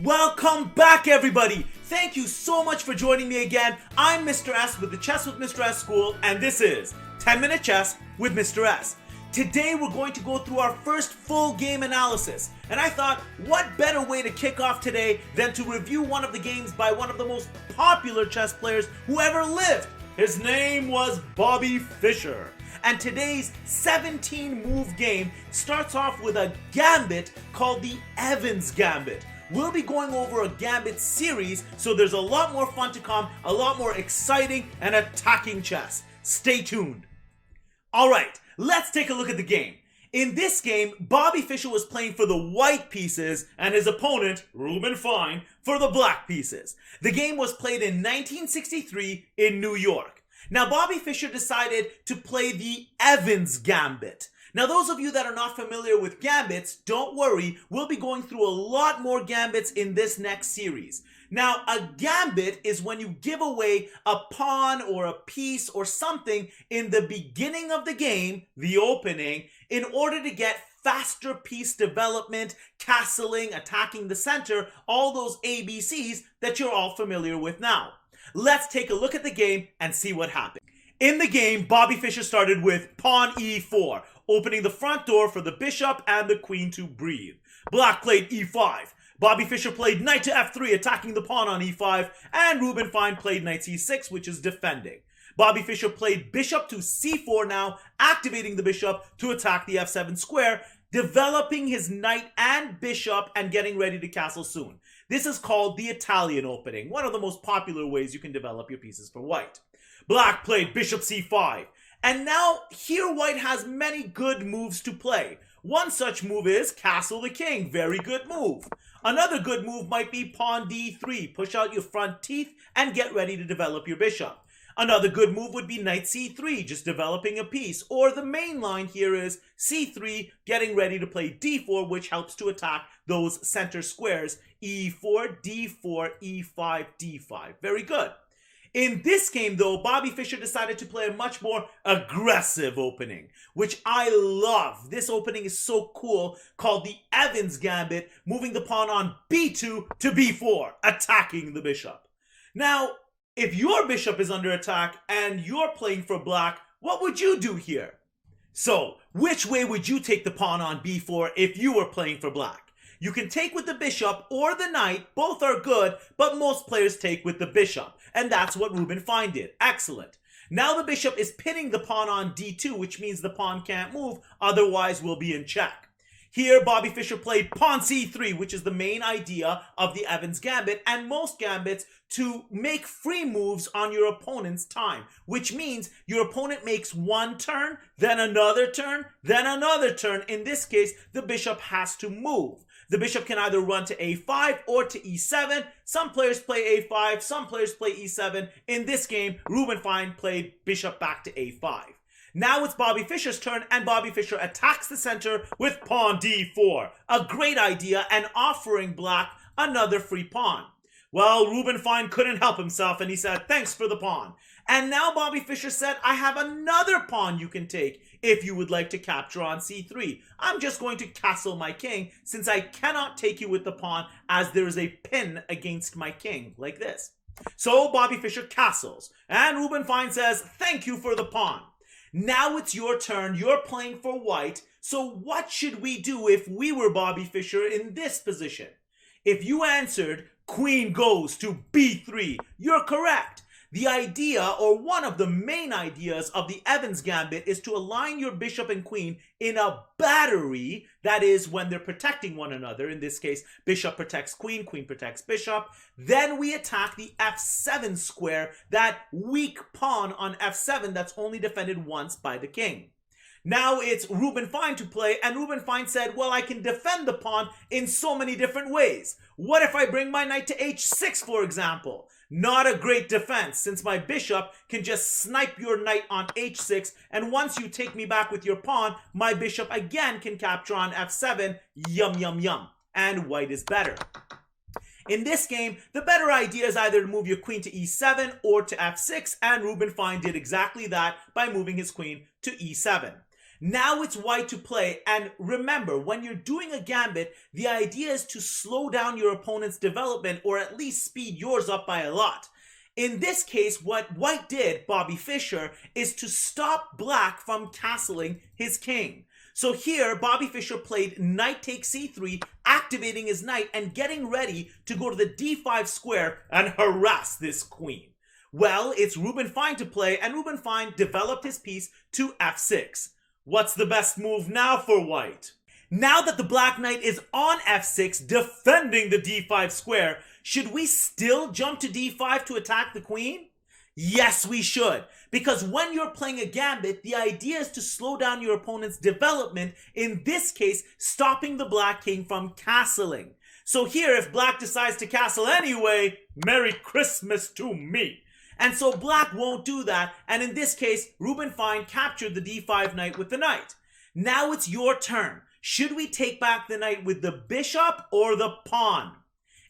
Welcome back, everybody! Thank you so much for joining me again. I'm Mr. S with the Chess with Mr. S School, and this is 10-Minute Chess with Mr. S. Today we're going to go through our first full game analysis, and I thought, what better way to kick off today than to review one of the games by one of the most popular chess players who ever lived. His name was Bobby Fischer. And today's 17-move game starts off with a gambit called the Evans Gambit. We'll be going over a Gambit series, so there's a lot more fun to come, a lot more exciting and attacking chess. Stay tuned. Alright, let's take a look at the game. In this game, Bobby Fischer was playing for the white pieces and his opponent, Reuben, for the black pieces. The game was played in 1963 in New York. Now, Bobby Fischer decided to play the Evans Gambit. Now, those of you that are not familiar with gambits, don't worry, we'll be going through a lot more gambits in this next series. Now, a gambit is when you give away a pawn or a piece or something in the beginning of the game, the opening, in order to get faster piece development, castling, attacking the center, all those ABCs that you're all familiar with now. Let's take a look at the game and see what happened. In the game, Bobby Fischer started with pawn e4, opening the front door for the bishop and the queen to breathe. Black played e5. Bobby Fischer played knight to f3, attacking the pawn on e5, and Reuben played knight c6, which is defending. Bobby Fischer played bishop to c4 now, activating the bishop to attack the f7 square, developing his knight and bishop and getting ready to castle soon. This is called the Italian opening, one of the most popular ways you can develop your pieces for white. Black played bishop c5. And now, here white has many good moves to play. One such move is castle the king. Very good move. Another good move might be pawn d3. Push out your front teeth and get ready to develop your bishop. Another good move would be knight c3, just developing a piece. Or the main line here is c3, getting ready to play d4, which helps to attack those center squares. e4, d4, e5, d5. Very good. In this game, though, Bobby Fischer decided to play a much more aggressive opening, which I love. This opening is so cool, called the Evans Gambit, moving the pawn on b2 to b4, attacking the bishop. Now, if your bishop is under attack and you're playing for black, what would you do here? So, which way would you take the pawn on b4 if you were playing for black? You can take with the bishop or the knight, both are good, but most players take with the bishop. And that's what Reuben did. Excellent. Now the bishop is pinning the pawn on d2, which means the pawn can't move, otherwise we'll be in check. Here, Bobby Fischer played pawn c3, which is the main idea of the Evans Gambit, and most gambits to make free moves on your opponent's time, which means your opponent makes one turn, then another turn, then another turn. In this case, the bishop has to move. The bishop can either run to a5 or to e7. Some players play a5, some players play e7. In this game, Reuben played bishop back to a5. Now it's Bobby Fischer's turn, and Bobby Fischer attacks the center with pawn d4. A great idea, and offering black another free pawn. Well, Reuben couldn't help himself, and he said, thanks for the pawn. And now Bobby Fischer said, I have another pawn you can take if you would like to capture on c3. I'm just going to castle my king, since I cannot take you with the pawn, as there is a pin against my king, like this. So Bobby Fischer castles, and Reuben says, thank you for the pawn. Now it's your turn, you're playing for white, so what should we do if we were Bobby Fischer in this position? If you answered, queen goes to b3, you're correct. The idea, or one of the main ideas of the Evans Gambit, is to align your bishop and queen in a battery, that is, when they're protecting one another. In this case, bishop protects queen, queen protects bishop. Then we attack the f7 square, that weak pawn on f7 that's only defended once by the king. Now it's Reuben to play, and Reuben said, well, I can defend the pawn in so many different ways. What if I bring my knight to h6, for example? Not a great defense, since my bishop can just snipe your knight on h6, and once you take me back with your pawn, my bishop again can capture on f7, yum yum yum, and white is better. In this game, the better idea is either to move your queen to e7 or to f6, and Reuben did exactly that by moving his queen to e7. Now it's white to play, and remember, when you're doing a gambit, the idea is to slow down your opponent's development or at least speed yours up by a lot. In this case, what white did, Bobby Fischer, is to stop black from castling his king. So here, Bobby Fischer played knight takes c3, activating his knight and getting ready to go to the d5 square and harass this queen. Well, it's Reuben Fine to play, and Reuben Fine developed his piece to f6. What's the best move now for white? Now that the black knight is on f6, defending the d5 square, should we still jump to d5 to attack the queen? Yes, we should. Because when you're playing a gambit, the idea is to slow down your opponent's development, in this case, stopping the black king from castling. So here, if black decides to castle anyway, Merry Christmas to me. And so black won't do that, and in this case, Reuben Fine captured the d5 knight with the knight. Now it's your turn. Should we take back the knight with the bishop or the pawn?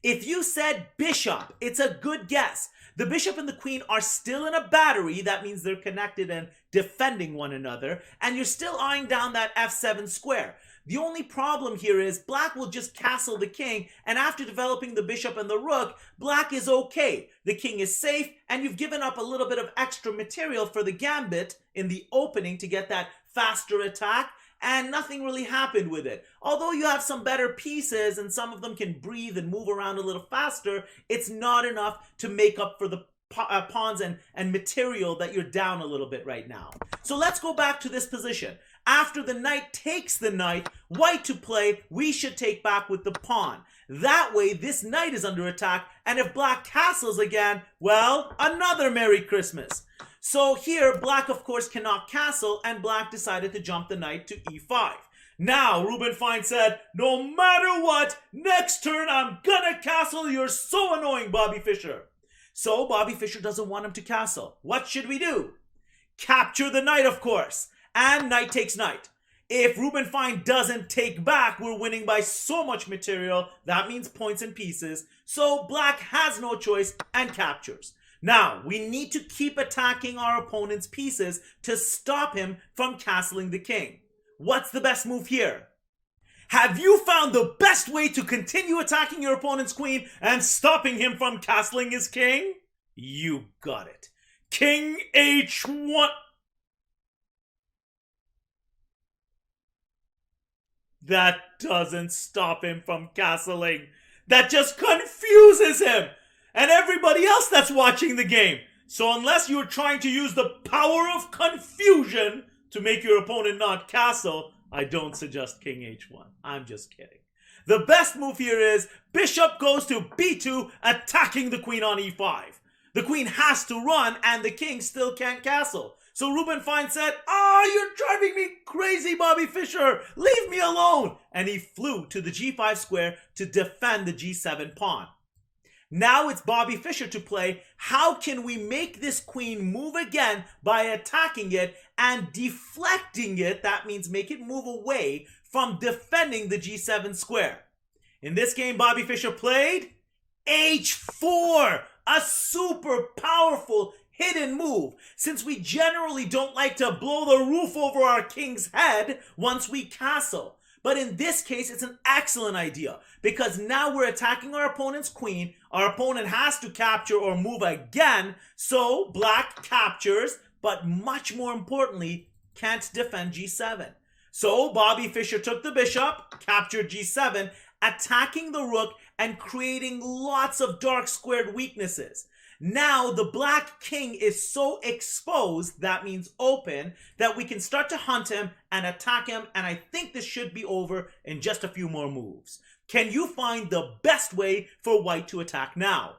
If you said bishop, it's a good guess. The bishop and the queen are still in a battery, that means they're connected and defending one another, and you're still eyeing down that f7 square. The only problem here is black will just castle the king, and after developing the bishop and the rook, black is okay. The king is safe, and you've given up a little bit of extra material for the gambit in the opening to get that faster attack, and nothing really happened with it. Although you have some better pieces and some of them can breathe and move around a little faster, it's not enough to make up for the pawns and material that you're down a little bit right now. So let's go back to this position. After the knight takes the knight, white to play, we should take back with the pawn. That way, this knight is under attack, and if black castles again, well, another Merry Christmas. So here, black of course cannot castle, and black decided to jump the knight to e5. Now, Reuben Fine said, no matter what, next turn I'm gonna castle, you're so annoying, Bobby Fischer. So Bobby Fischer doesn't want him to castle. What should we do? Capture the knight, of course. And knight takes knight. If Reuben Fine doesn't take back, we're winning by so much material. That means points and pieces. So black has no choice and captures. Now, we need to keep attacking our opponent's pieces to stop him from castling the king. What's the best move here? Have you found the best way to continue attacking your opponent's queen and stopping him from castling his king? You got it. King h1. That doesn't stop him from castling. That just confuses him and everybody else that's watching the game. So unless you're trying to use the power of confusion to make your opponent not castle, I don't suggest king h1. I'm just kidding. The best move here is bishop goes to b2, attacking the queen on e5. The queen has to run and the king still can't castle. So Reuben Fine said, you're driving me crazy, Bobby Fischer. Leave me alone. And he flew to the g5 square to defend the g7 pawn. Now it's Bobby Fischer to play. How can we make this queen move again by attacking it and deflecting it? That means make it move away from defending the g7 square. In this game, Bobby Fischer played h4, a super powerful hidden move, since we generally don't like to blow the roof over our king's head once we castle. But in this case, it's an excellent idea, because now we're attacking our opponent's queen. Our opponent has to capture or move again, so black captures, but much more importantly, can't defend g7. So Bobby Fischer took the bishop, captured g7, attacking the rook and creating lots of dark squared weaknesses. Now the black king is so exposed, that means open, that we can start to hunt him and attack him, and I think this should be over in just a few more moves. Can you find the best way for white to attack now?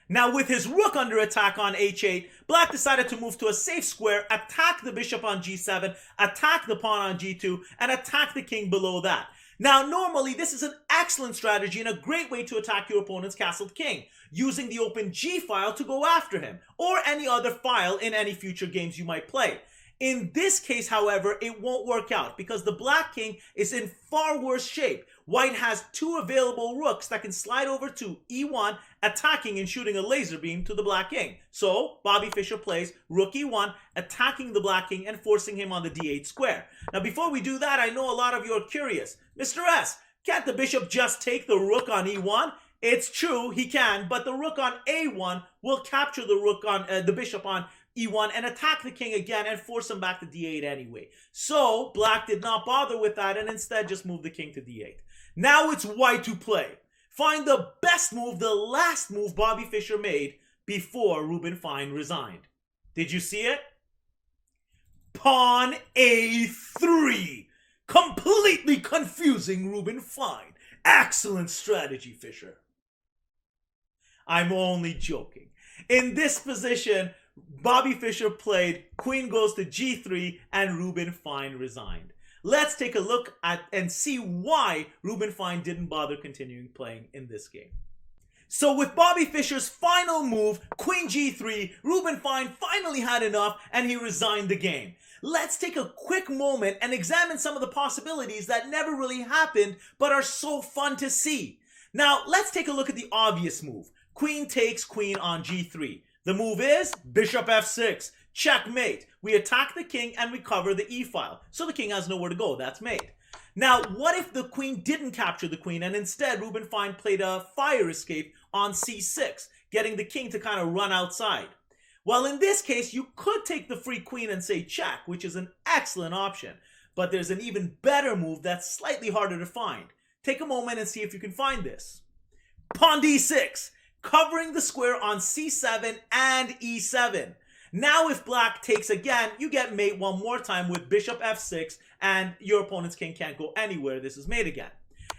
Now with his rook under attack on h8, black decided to move to a safe square, attack the bishop on g7, attack the pawn on g2, and attack the king below that. Now, normally, this is an excellent strategy and a great way to attack your opponent's castled king, using the open G file to go after him, or any other file in any future games you might play. In this case, however, it won't work out because the black king is in far worse shape. White has two available rooks that can slide over to e1, attacking and shooting a laser beam to the black king. So Bobby Fischer plays rook e1, attacking the black king and forcing him on the d8 square. Now before we do that, I know a lot of you are curious. Mr. S, can't the bishop just take the rook on e1? It's true, he can, but the rook on a1 will capture the rook on the bishop on e1 and attack the king again and force him back to d8 anyway. So black did not bother with that and instead just moved the king to d8. Now it's white to play. Find the best move, the last move Bobby Fischer made before Reuben Fine resigned. Did you see it? Pawn a3. Completely confusing Reuben Fine. Excellent strategy, Fischer. I'm only joking. In this position, Bobby Fischer played queen goes to g3 and Reuben Fine resigned. Let's take a look at and see why Reuben Fine didn't bother continuing playing in this game. So with Bobby Fischer's final move, queen g3, Reuben Fine finally had enough and he resigned the game. Let's take a quick moment and examine some of the possibilities that never really happened but are so fun to see. Now, let's take a look at the obvious move. Queen takes queen on g3. The move is bishop f6, checkmate. We attack the king and recover the e-file. So the king has nowhere to go. That's mate. Now, what if the queen didn't capture the queen and instead Reuben Fine played a fire escape on c6, getting the king to kind of run outside? Well, in this case, you could take the free queen and say check, which is an excellent option. But there's an even better move that's slightly harder to find. Take a moment and see if you can find this. Pawn d6, covering the square on c7 and e7. Now if black takes again, you get mate one more time with bishop f6 and your opponent's king can't go anywhere. This is mate again.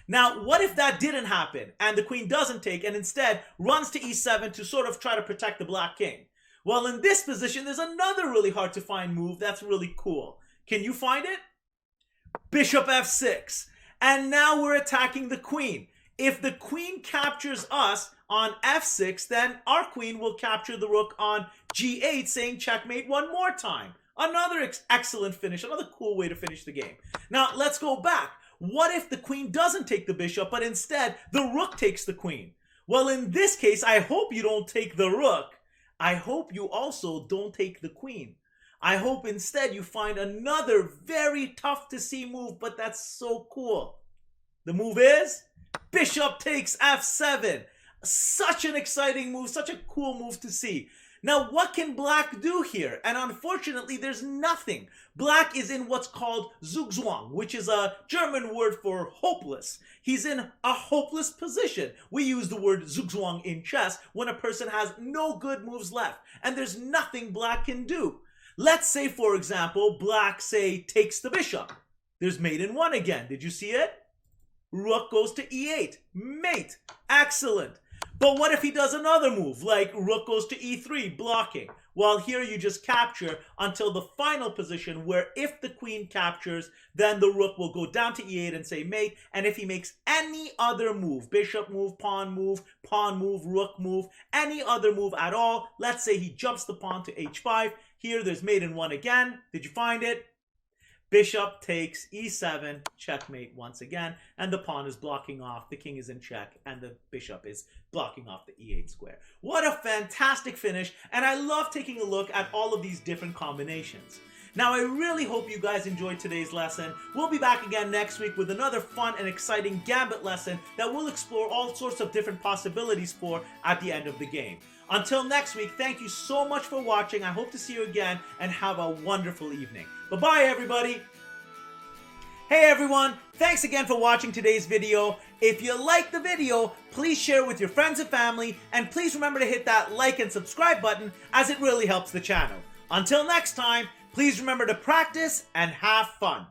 Now, what if that didn't happen and the queen doesn't take and instead runs to e7 to sort of try to protect the black king? Well, in this position, there's another really hard to find move that's really cool. Can you find it? Bishop f6. And now we're attacking the queen. If the queen captures us on f6, then our queen will capture the rook on g8, saying checkmate one more time. Another excellent finish, another cool way to finish the game. Now, let's go back. What if the queen doesn't take the bishop, but instead the rook takes the queen? Well, in this case, I hope you don't take the rook. I hope you also don't take the queen. I hope instead you find another very tough to see move, but that's so cool. The move is bishop takes f7. Such an exciting move, such a cool move to see. Now, what can black do here? And unfortunately, there's nothing. Black is in what's called Zugzwang, which is a German word for hopeless. He's in a hopeless position. We use the word Zugzwang in chess when a person has no good moves left, and there's nothing black can do. Let's say, for example, black, say, takes the bishop. There's mate in one again. Did you see it? Rook goes to e8. Mate. Excellent. But what if he does another move, like rook goes to e3, blocking? Well, here you just capture until the final position where if the queen captures, then the rook will go down to e8 and say mate. And if he makes any other move, bishop move, pawn move, rook move, any other move at all, let's say he jumps the pawn to h5. Here, there's mate in one again. Did you find it? Bishop takes e7, checkmate once again, and the pawn is blocking off, the king is in check, and the bishop is blocking off the e8 square. What a fantastic finish, and I love taking a look at all of these different combinations. Now, I really hope you guys enjoyed today's lesson. We'll be back again next week with another fun and exciting Gambit lesson that we'll explore all sorts of different possibilities for at the end of the game. Until next week, thank you so much for watching. I hope to see you again and have a wonderful evening. Bye-bye, everybody. Hey, everyone. Thanks again for watching today's video. If you liked the video, please share with your friends and family. And please remember to hit that like and subscribe button as it really helps the channel. Until next time, please remember to practice and have fun.